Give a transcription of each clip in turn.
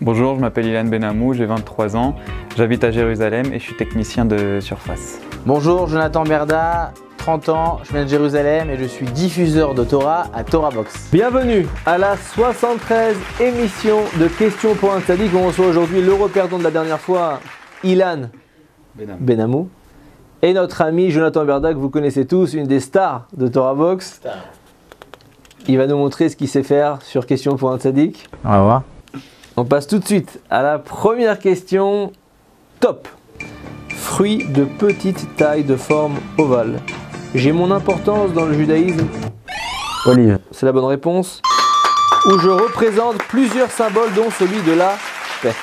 Bonjour, je m'appelle Ilan Benamou, j'ai 23 ans, j'habite à Jérusalem et je suis technicien de surface. Bonjour, Jonathan Berda, 30 ans, je viens de Jérusalem et je suis diffuseur de Torah à Torah Box. Bienvenue à la 73e émission de Questions pour un Tzadik. On reçoit aujourd'hui le reperdant de la dernière fois, Ilan Benamou. Et notre ami Jonathan Berda, que vous connaissez tous, une des stars de Torah Box. Il va nous montrer ce qu'il sait faire sur Questions pour un Tzadik. On va voir. On passe tout de suite à la première question. Top. Fruits de petite taille de forme ovale. J'ai mon importance dans le judaïsme. Olive. C'est la bonne réponse. Où je représente plusieurs symboles dont celui de la paix.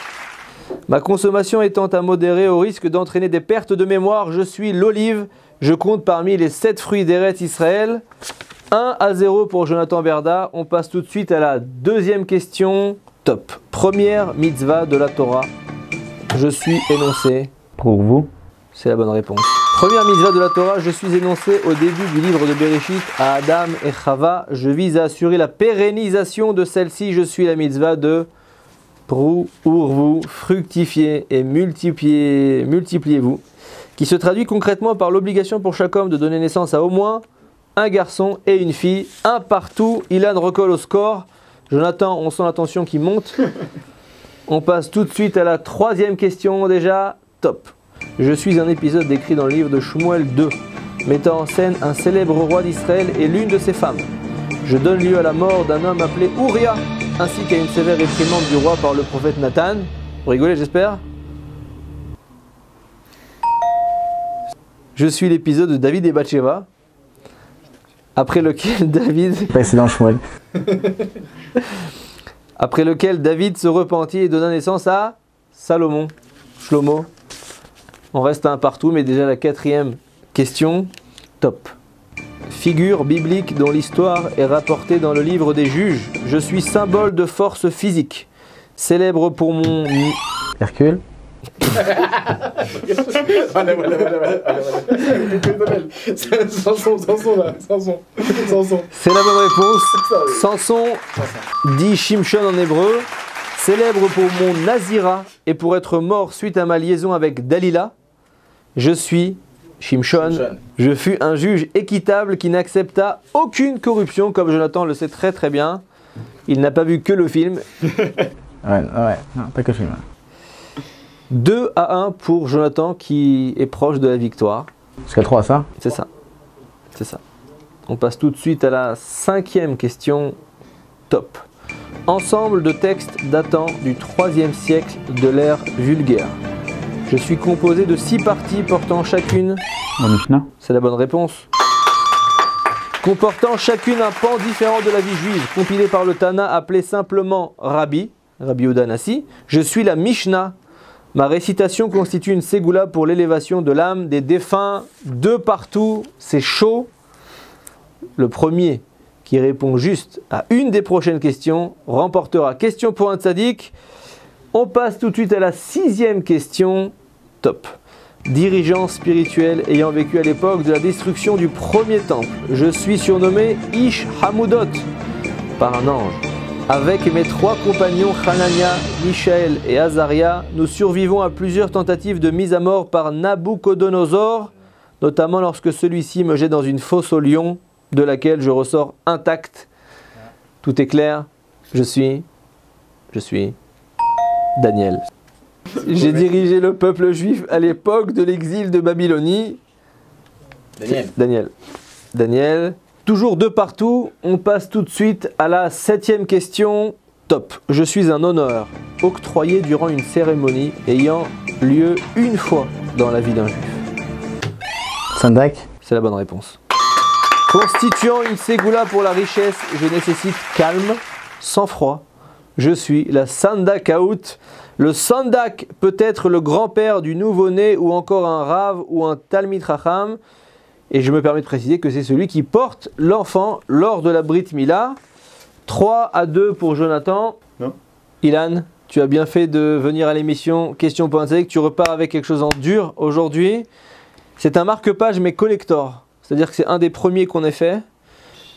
Ma consommation étant à modérer au risque d'entraîner des pertes de mémoire, je suis l'olive. Je compte parmi les 7 fruits d'Eretz Israël. 1-0 pour Jonathan Berda. On passe tout de suite à la deuxième question. Top. Première mitzvah de la Torah. Je suis énoncé. Pour vous. C'est la bonne réponse. Première mitzvah de la Torah, je suis énoncé au début du livre de Bereshit à Adam et Chava. Je vise à assurer la pérennisation de celle-ci. Je suis la mitzvah de Prouurvou, fructifiez et multipliez-vous, qui se traduit concrètement par l'obligation pour chaque homme de donner naissance à au moins un garçon et une fille, un partout. Ilan recolle au score. Jonathan, on sent la tension qui monte. On passe tout de suite à la troisième question déjà. Top. Je suis un épisode décrit dans le livre de Shmuel 2, mettant en scène un célèbre roi d'Israël et l'une de ses femmes. Je donne lieu à la mort d'un homme appelé Ouria, ainsi qu'à une sévère réprimande du roi par le prophète Nathan. Vous rigolez, j'espère? Je suis l'épisode de David et Bathsheba, après lequel David... Précédent Shmuel. Après lequel David se repentit et donna naissance à Salomon. Shlomo. On reste à un partout, mais déjà la quatrième question. Top. Figure biblique dont l'histoire est rapportée dans le livre des Juges. Je suis symbole de force physique. Célèbre pour mon... Hercule. Voilà. Samson là, Samson. C'est la bonne réponse. Samson, dit Shimshon en hébreu. Célèbre pour mon Nazira et pour être mort suite à ma liaison avec Dalila. Je suis Shimshon. Je fus un juge équitable qui n'accepta aucune corruption, comme Jonathan le sait très très bien. Il n'a pas vu que le film. Ouais, non, pas que le film. 2-1 pour Jonathan qui est proche de la victoire. Jusqu'à 3, ça. C'est ça. C'est ça. On passe tout de suite à la cinquième question. Top. Ensemble de textes datant du 3e siècle de l'ère vulgaire. Je suis composé de 6 parties portant chacune... La Mishnah. C'est la bonne réponse. Comportant chacune un pan différent de la vie juive, compilé par le Tana appelé simplement Rabbi Yehuda Nassi. Je suis la Mishnah. Ma récitation constitue une ségoula pour l'élévation de l'âme des défunts de partout. C'est chaud. Le premier qui répond juste à une des prochaines questions remportera question pour un tzaddik. On passe tout de suite à la 6e question. Top. Dirigeant spirituel ayant vécu à l'époque de la destruction du premier temple. Je suis surnommé Ish Hamoudot par un ange. Avec mes 3 compagnons Hanania, Mishaël et Azaria, nous survivons à plusieurs tentatives de mise à mort par Nabucodonosor, notamment lorsque celui-ci me jette dans une fosse au lion, de laquelle je ressors intact. Tout est clair. Je suis Daniel. J'ai dirigé le peuple juif à l'époque de l'exil de Babylonie. Daniel. Toujours de partout, on passe tout de suite à la 7e question. Top. Je suis un honneur octroyé durant une cérémonie ayant lieu une fois dans la vie d'un juif. Sandak. C'est la bonne réponse. Constituant une ségoula pour la richesse, je nécessite calme, sang-froid. Je suis la Sandakaout. Le Sandak peut être le grand-père du nouveau-né ou encore un Rav ou un Talmid Chacham. Et je me permets de préciser que c'est celui qui porte l'enfant lors de la Brit Mila. 3-2 pour Jonathan. Non. Ilan, tu as bien fait de venir à l'émission Question pour un tzaddik. Tu repars avec quelque chose en dur aujourd'hui. C'est un marque-page mais collector. C'est-à-dire que c'est un des premiers qu'on ait fait.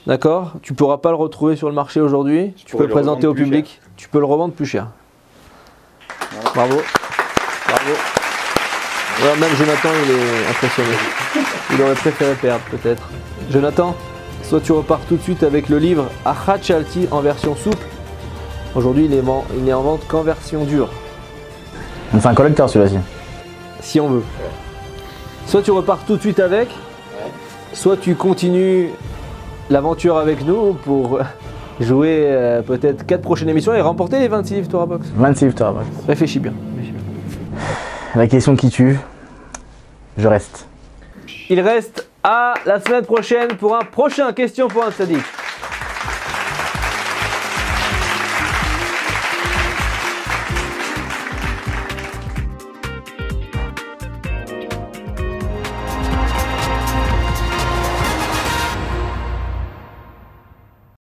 D'accord? Tu ne pourras pas le retrouver sur le marché aujourd'hui. Tu peux le présenter au public. Tu peux le revendre plus cher. Bravo. Bravo. Alors même Jonathan, il est impressionné. Il aurait préféré perdre peut-être. Jonathan, soit tu repars tout de suite avec le livre Achat Shalti en version souple. Aujourd'hui, il n'est en vente qu'en version dure. On fait un collecteur celui-là-ci. Si on veut. Soit tu repars tout de suite avec, soit tu continues l'aventure avec nous pour jouer peut-être 4 prochaines émissions et remporter les 26 livres Torah Box. 26 victoires. Ouais. Réfléchis bien. La question qui tue, je reste. Il reste à la semaine prochaine pour un prochain question pour un tzaddik.